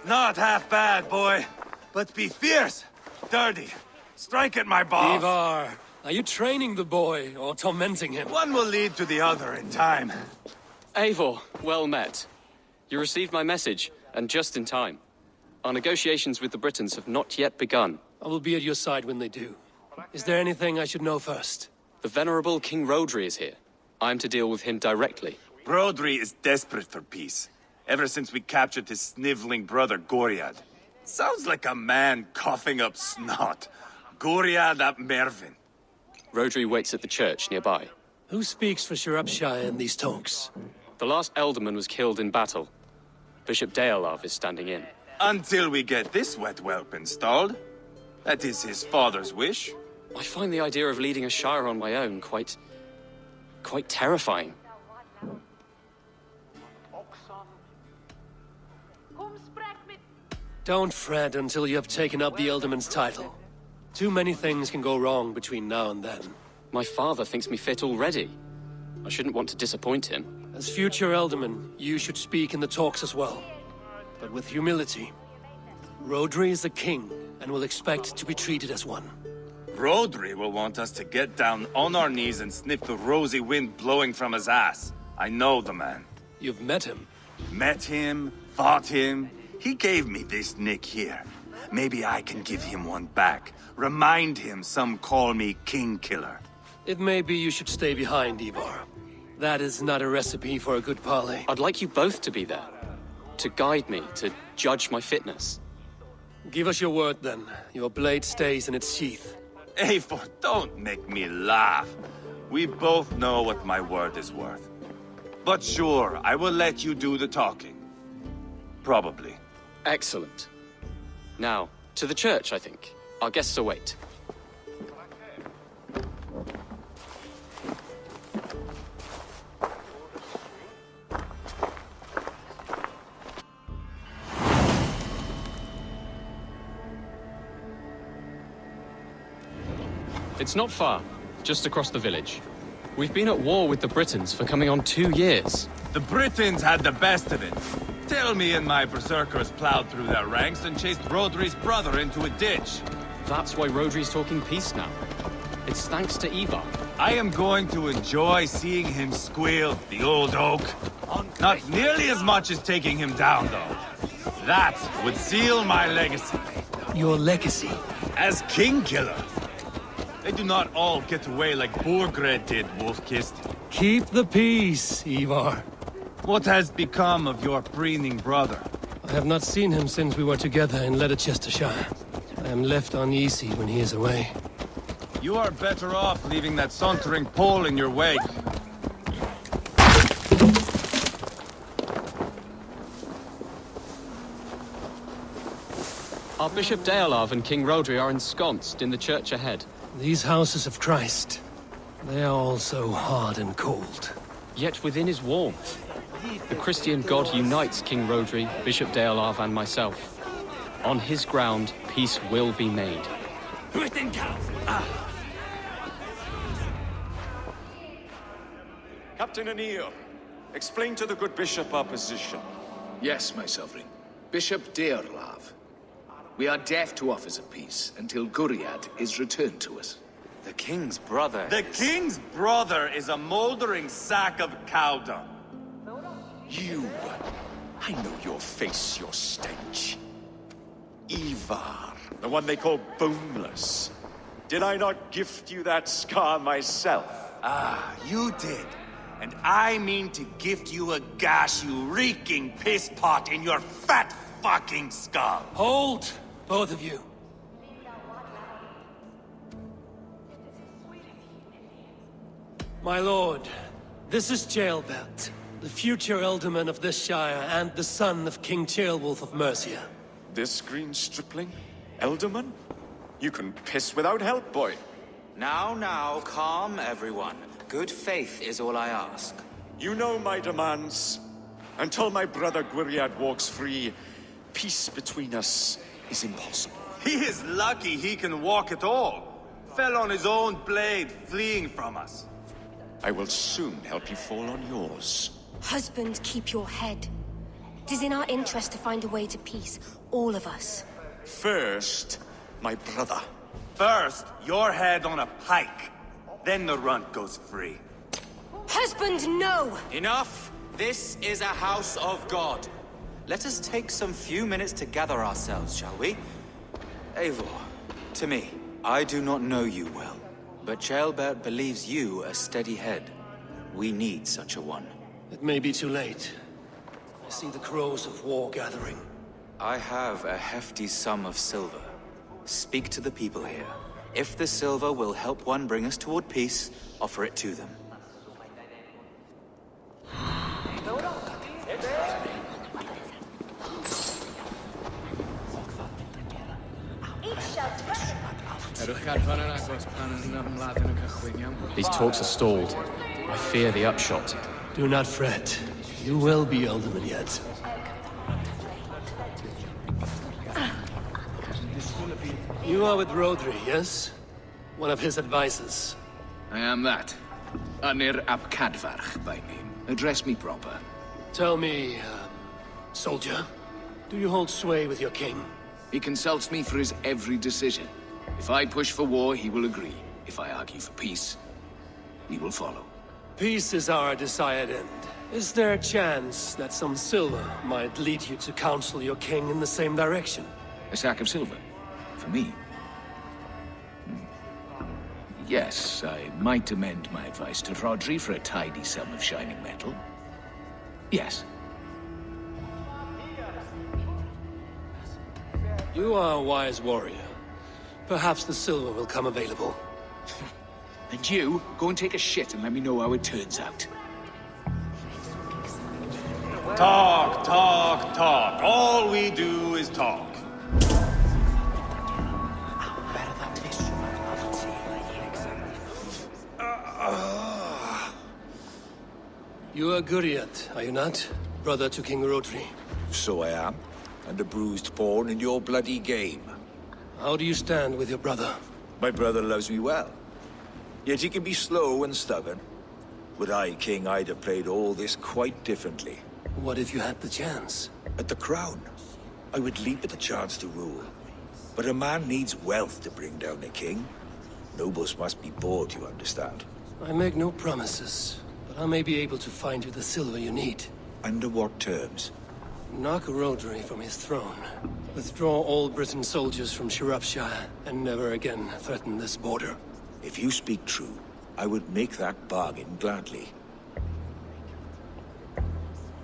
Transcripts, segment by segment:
Not half bad, boy. But be fierce, dirty. Strike at my balls. Ivar, are you training the boy or tormenting him? One will lead to the other in time. Eivor, well met. You received my message, and just in time. Our negotiations with the Britons have not yet begun. I will be at your side when they do. Is there anything I should know first? The venerable King Rodri is here. I'm to deal with him directly. Rodri is desperate for peace. Ever since we captured his sniveling brother, Goriad. Sounds like a man coughing up snot. Goriad ap Mervin. Rodri waits at the church nearby. Who speaks for Shropshire in these talks? The last Elderman was killed in battle. Bishop Deolav is standing in. Until we get this wet whelp installed. That is his father's wish. I find the idea of leading a shire on my own quite terrifying. Don't fret until you have taken up the Elderman's title. Too many things can go wrong between now and then. My father thinks me fit already. I shouldn't want to disappoint him. As future Elderman, you should speak in the talks as well. But with humility. Rodri is the king, and will expect to be treated as one. Rodri will want us to get down on our knees and sniff the rosy wind blowing from his ass. I know the man. You've met him. Met him, fought him. He gave me this nick here. Maybe I can give him one back. Remind him some call me King Killer. It may be you should stay behind, Ivar. That is not a recipe for a good parley. I'd like you both to be there. To guide me, to judge my fitness. Give us your word, then. Your blade stays in its sheath. Eivor, don't make me laugh. We both know what my word is worth. But sure, I will let you do the talking. Probably. Excellent. Now, to the church, I think. Our guests await. It's not far, just across the village. We've been at war with the Britons for coming on 2 years. The Britons had the best of it. Tell me and my berserkers plowed through their ranks and chased Rodri's brother into a ditch. That's why Rodri's talking peace now. It's thanks to Ivar. I am going to enjoy seeing him squeal, the old oak. Not nearly as much as taking him down, though. That would seal my legacy. Your legacy? As King Killer. They do not all get away like Borgred did, Wolf-Kissed. Keep the peace, Ivar. What has become of your preening brother? I have not seen him since we were together in Leicestershire. I am left uneasy when he is away. You are better off leaving that sauntering Pole in your wake. Our Bishop Deolav and King Rodri are ensconced in the church ahead. These houses of Christ, they are all so hard and cold. Yet within his warmth, the Christian God unites King Rodri, Bishop Deolav, and myself. On his ground, peace will be made. Captain Anil, explain to the good bishop our position. Yes, my sovereign. Bishop Deolav. We are deaf to offers of peace until Guriad is returned to us. The king's brother The king's brother is a moldering sack of cow dung. You! I know your face, your stench. Ivar, the one they call boneless. Did I not gift you that scar myself? Ah, you did. And I mean to gift you a gash, you reeking piss pot in your fat fucking skull. Hold, both of you. My lord, this is Jailbelt, the future Elderman of this shire and the son of King Ceolwulf of Mercia. This green stripling? Elderman? You can piss without help, boy. Now, calm everyone. Good faith is all I ask. You know my demands. Until my brother Gwiriad walks free, peace between us is impossible. He is lucky he can walk at all. Fell on his own blade, fleeing from us. I will soon help you fall on yours. Husband, keep your head. It is in our interest to find a way to peace, all of us. First, my brother. First, your head on a pike. Then the runt goes free. Husband, no! Enough! This is a house of God. Let us take some few minutes to gather ourselves, shall we? Eivor, to me, I do not know you well, but Ceolbert believes you a steady head. We need such a one. It may be too late. I see the crows of war gathering. I have a hefty sum of silver. Speak to the people here. If the silver will help one bring us toward peace, offer it to them. These talks are stalled. I fear the upshot. Do not fret. You will be alderman yet. You are with Rodri, yes? One of his advisors. I am that. Anir ap Cadfarch by name. Address me proper. Tell me, soldier, do you hold sway with your king? He consults me for his every decision. If I push for war, he will agree. If I argue for peace, he will follow. Peace is our desired end. Is there a chance that some silver might lead you to counsel your king in the same direction? A sack of silver? For me? Yes, I might amend my advice to Rodri for a tidy sum of shining metal. Yes. You are a wise warrior. Perhaps the silver will come available. And you, go and take a shit and let me know how it turns out. Talk, talk, talk. All we do is talk. You are Guriat, are you not? Brother to King Rodri. So I am, and a bruised pawn in your bloody game. How do you stand with your brother? My brother loves me well. Yet he can be slow and stubborn. Were I king, I'd have played all this quite differently. What if you had the chance? At the crown, I would leap at the chance to rule. But a man needs wealth to bring down a king. Nobles must be bought, you understand. I make no promises, but I may be able to find you the silver you need. Under what terms? Knock Rodri from his throne. Withdraw all Britain soldiers from Shropshire, and never again threaten this border. If you speak true, I would make that bargain gladly.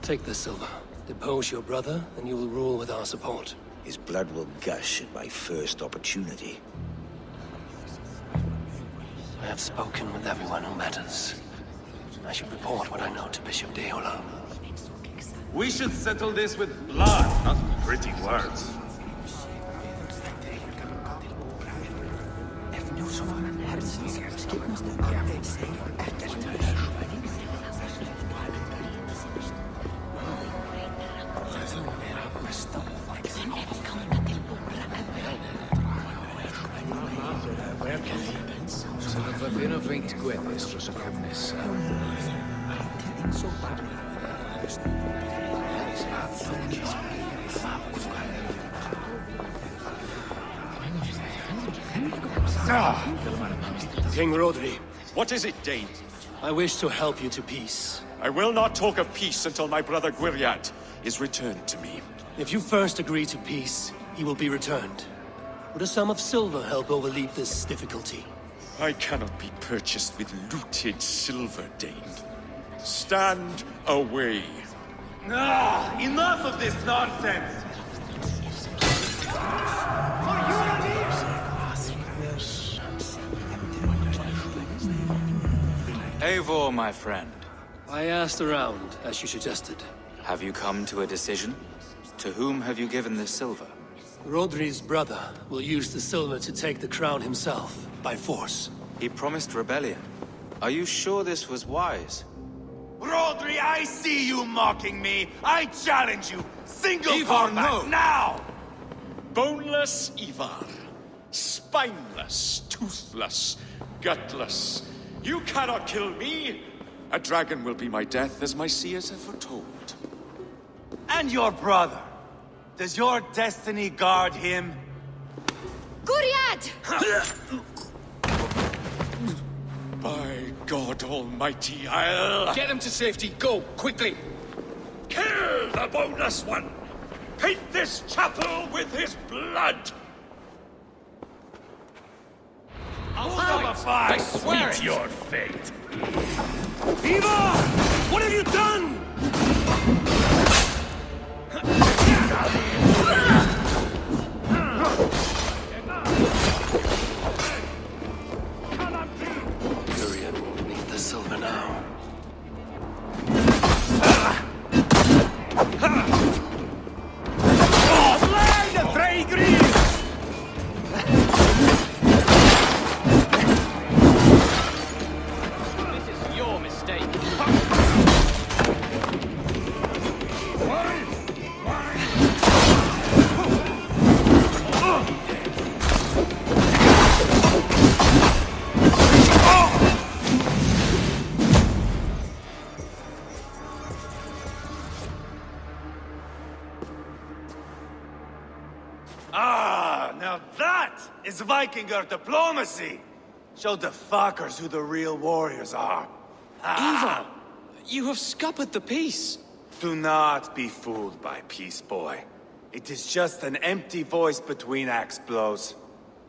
Take the silver. Depose your brother, and you will rule with our support. His blood will gush at my first opportunity. I have spoken with everyone who matters. I should report what I know to Bishop Deola. We should settle this with blood, not pretty words. King Rodri, What is it, Dane? I wish to help you to peace. I will not talk of peace until my brother Gwiriad is returned to me. If you first agree to peace, he will be returned. Would a sum of silver help overleap this difficulty? I cannot be purchased with looted silver, Dane. Stand away. Enough of this nonsense! Eivor, my friend. I asked around, as you suggested. Have you come to a decision? To whom have you given this silver? Rodri's brother will use the silver to take the crown himself, by force. He promised rebellion. Are you sure this was wise? Rodri, I see you mocking me. I challenge you. Single Ivar, combat no. now. Boneless Ivar. Spineless, toothless, gutless. You cannot kill me. A dragon will be my death, as my seers have foretold. And your brother. Does your destiny guard him? Guriad! By God Almighty, I'll... Get him to safety. Go, quickly. Kill the boneless one! Paint this chapel with his blood! I swear Meet it! your fate. Ivar! What have you done? Guriad won't need the silver now. This is your mistake. Ah, now that is Vikinger diplomacy. Show the fuckers who the real warriors are. Ivar, you have scuppered the peace. Do not be fooled by peace, boy. It is just an empty voice between axe blows.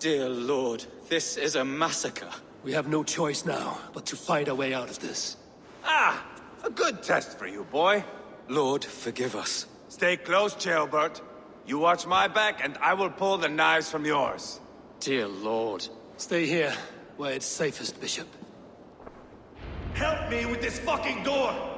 Dear Lord, this is a massacre. We have no choice now but to find our way out of this. Ah, a good test for you, boy. Lord, forgive us. Stay close, Jailbert. You watch my back, and I will pull the knives from yours. Dear Lord. Stay here, where it's safest, Bishop. Help me with this fucking door!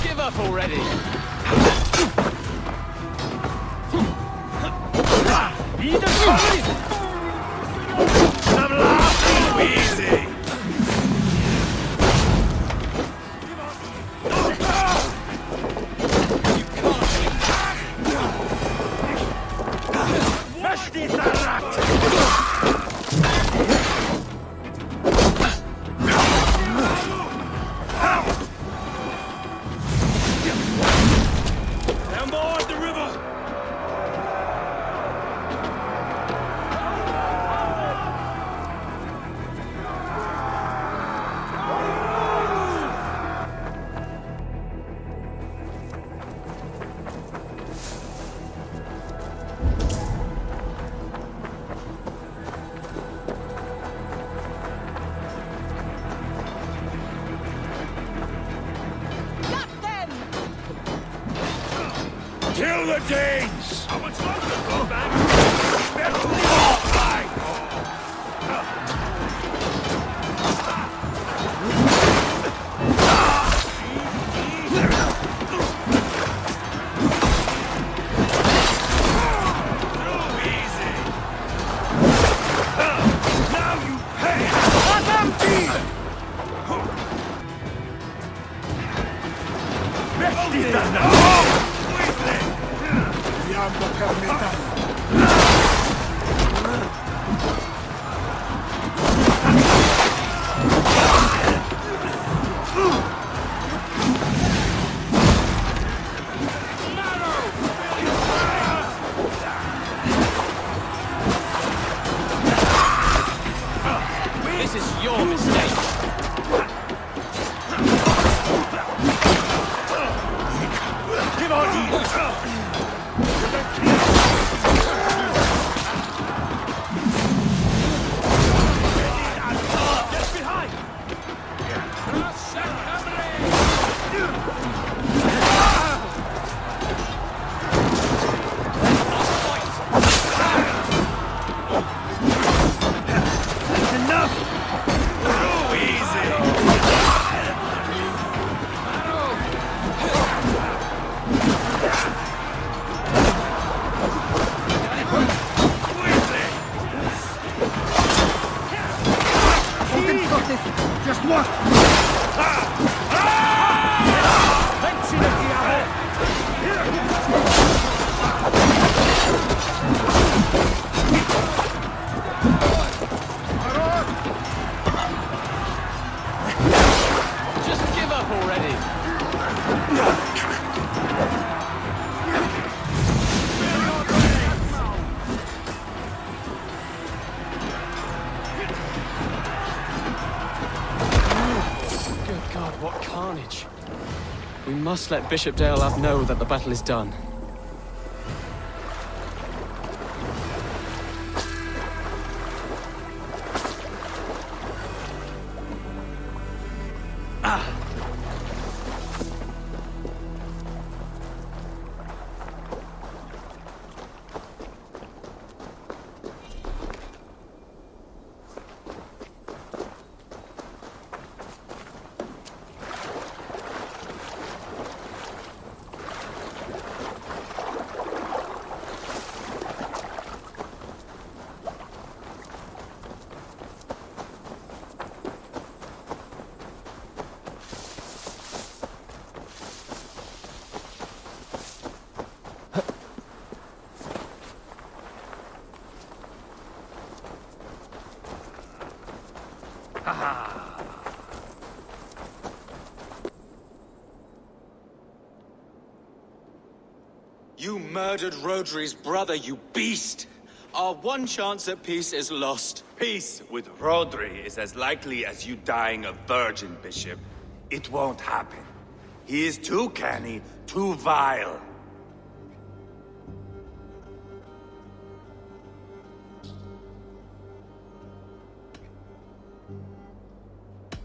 Give up already. Easy! Kill the Danes! How much longer, Goldman? Now This is your mistake. Just give up already. Good God, what carnage. We must let Bishop Deolav know that the battle is done. You murdered Rodri's brother, you beast! Our one chance at peace is lost. Peace with Rodri is as likely as you dying a virgin, Bishop. It won't happen. He is too canny, too vile.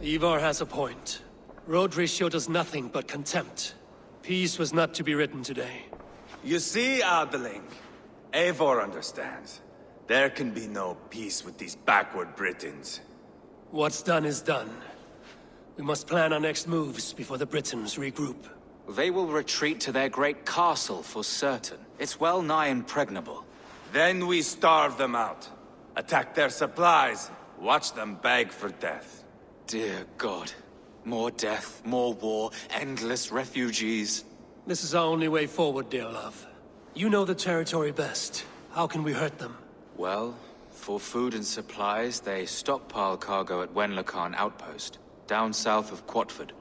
Ivar has a point. Rodri showed us nothing but contempt. Peace was not to be written today. You see, Adeling, Eivor understands. There can be no peace with these backward Britons. What's done is done. We must plan our next moves before the Britons regroup. They will retreat to their great castle for certain. It's well nigh impregnable. Then we starve them out. Attack their supplies. Watch them beg for death. Dear God. More death, more war, endless refugees. This is our only way forward, dear love. You know the territory best. How can we hurt them? Well, for food and supplies, they stockpile cargo at Wenlacan Outpost, down south of Quatford.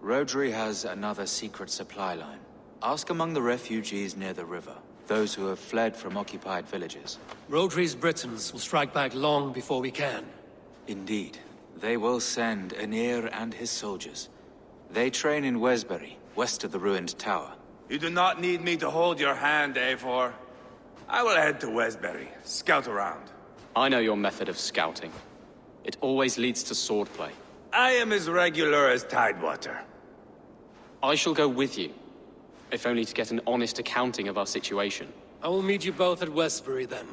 Rodri has another secret supply line. Ask among the refugees near the river, those who have fled from occupied villages. Rodri's Britons will strike back long before we can. Indeed. They will send Anir and his soldiers. They train in Wesbury, west of the ruined tower. You do not need me to hold your hand, Eivor. I will head to Wesbury, scout around. I know your method of scouting. It always leads to swordplay. I am as regular as Tidewater. I shall go with you, if only to get an honest accounting of our situation. I will meet you both at Westbury then,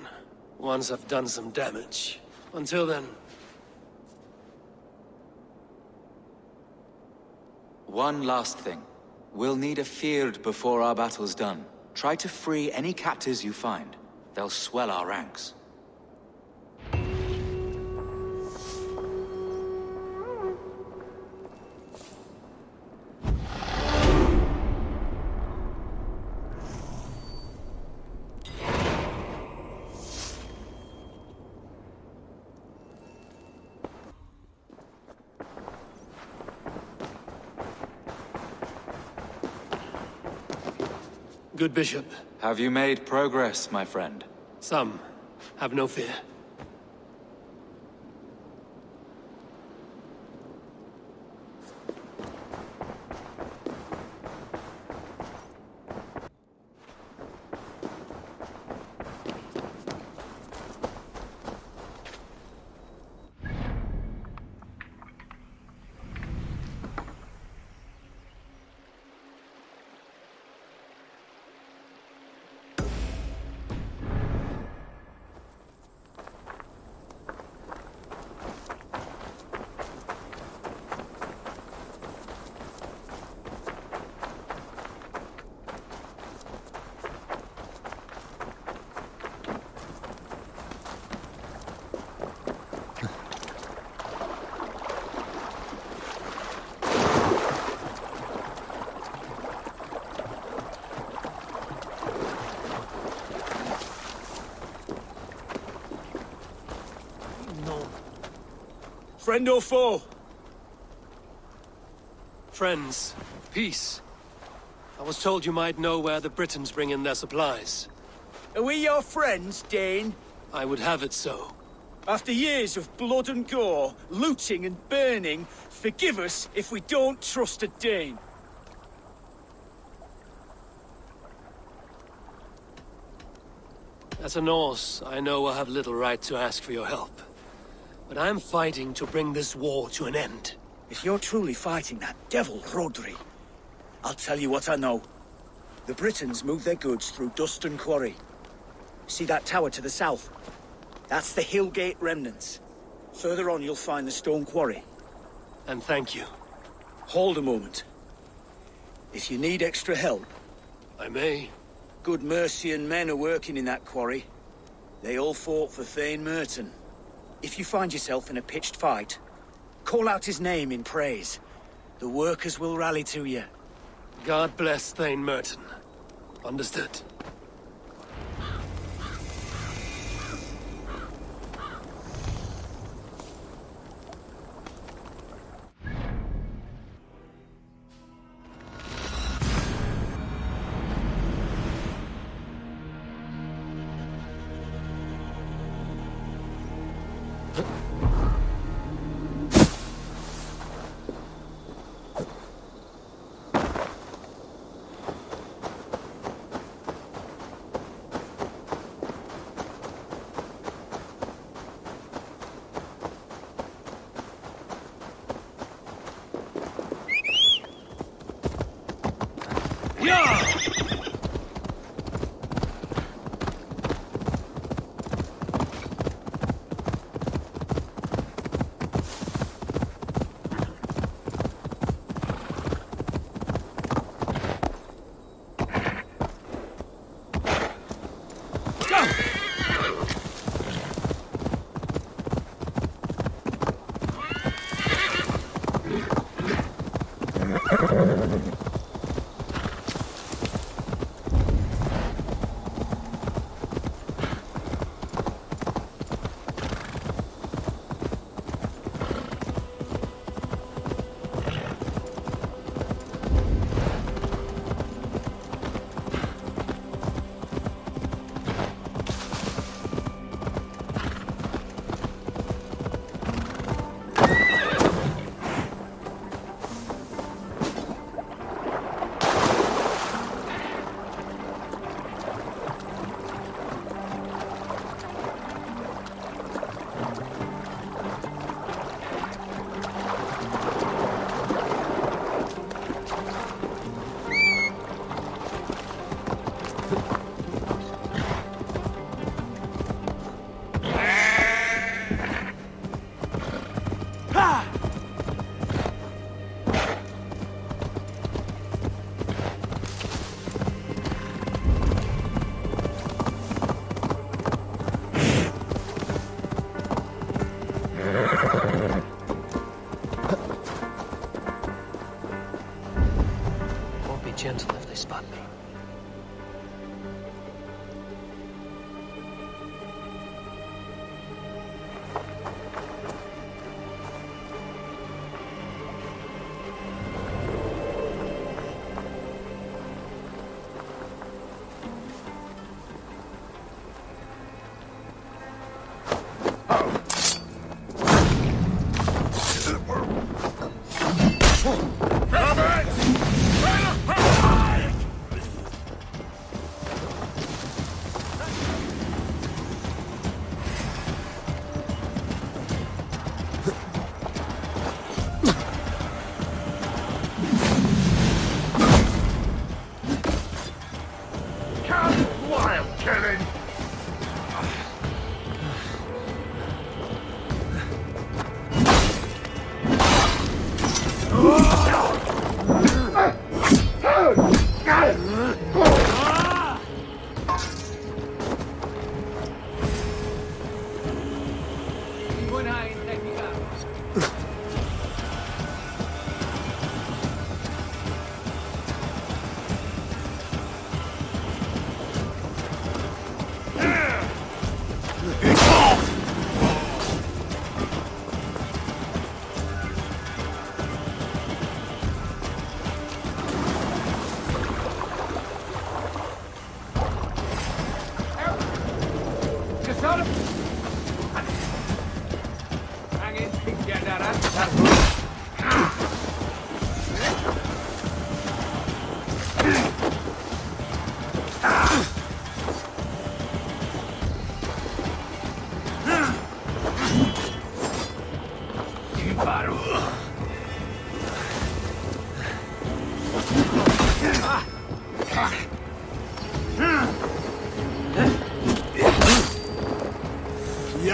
once I've done some damage. Until then... One last thing. We'll need a field before our battle's done. Try to free any captives you find. They'll swell our ranks. Good Bishop. Have you made progress, my friend? Some. Have no fear. Friend or foe? Friends, peace. I was told you might know where the Britons bring in their supplies. Are we your friends, Dane? I would have it so. After years of blood and gore, looting and burning, forgive us if we don't trust a Dane. As a Norse, I know I have little right to ask for your help. But I am fighting to bring this war to an end. If you're truly fighting that devil, Rodri, I'll tell you what I know. The Britons move their goods through Dustin Quarry. See that tower to the south? That's the Hillgate remnants. Further on, you'll find the stone quarry. And thank you. Hold a moment. If you need extra help, I may. good Mercian men are working in that quarry. They all fought for Thane Merton. If you find yourself in a pitched fight, call out his name in praise. The workers will rally to you. God bless Thane Merton. Understood.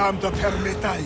am the Permetai.